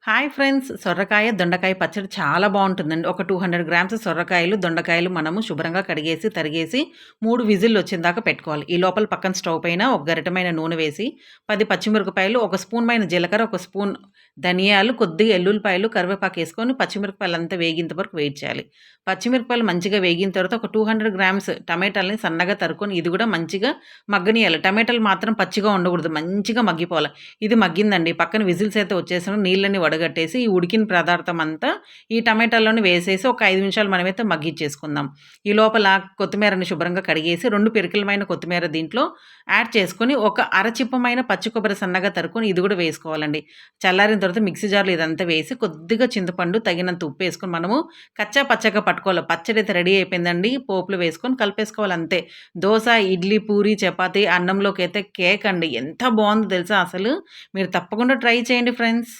Hi friends! సొరకాయ, దొండకాయ పచ్చడి చాలా బావుంటుందండి. ఒక 200 గ్రామ్స్ సొరకాయలు, దొండకాయలు మనము శుభ్రంగా కడిగేసి, తరిగేసి 3 విజిల్‌లొచ్చేదాకా పెట్టుకోవాలి. ఈ లోపల పక్కన స్టవ్ పైన ఒక గరిటెమైన నూనె వేసి, 10 పచ్చిమిరపకాయలు, ఒక స్పూన్‌మైన జీలకర్ర, ఒక స్పూన్ ధనియాలు, కొద్దిగా ఎల్లుల్లిపాయలు, కరివేపాకేసుకొని పచ్చిమిరపకాయలంతా వేగేంత వరకు వెయిట్ చేయాలి. పచ్చిమిరపకాయలు మంచిగా వేగిన తర్వాత ఒక 200 గ్రామ్స్ టమాటాలని సన్నగా తరుక్కొని ఇది గూడా మంచిగా మగ్గనియాలి. టమాటాలు మాత్రం పచ్చిగా ఉండకూడదు. మంచిగా మగ్గిపోవాలి. ఇది మగ్గిందండి. పక్కన విజిల్స్ అయితే వచ్చేసాను. నీళ్ళని వడగట్టేసి, ఈ ఉడికిన పదార్థం అంతా ఈ టమాటాలోని వేసేసి ఒక 5 నిమిషాలు మనమైతే మగ్గిచ్చేసుకుందాం. ఈ లోపల కొత్తిమీరని శుభ్రంగా కడిగేసి 2 పిరికిలమైన కొత్తిమీర దీంట్లో యాడ్ చేసుకొని, ఒక అరచిప్పమైన పచ్చి కొబ్బరి సన్నగా తరుక్కొని ఇది గూడా వేసుకోవాలండి. చల్లారిన తర్వాత మిక్సీ జార్‌లో ఇదంతా వేసి, కొద్దిగా చింతపండు, తగినంత ఉప్పేసుకొని మనము కచ్చా పచ్చాగా పట్టుకోవాలి. పచ్చడైతే రెడీ అయిపోయిందండి. పోపులో వేసుకొని కలిపేసుకోవాలి అంతే. దోస, ఇడ్లీ, పూరి, చపాతీ, అన్నంలోకైతే కేక్ అండి. ఎంత బావుందో తెలుసా అసలు. మీరు తప్పకుండా ట్రై చేయండి ఫ్రెండ్స్.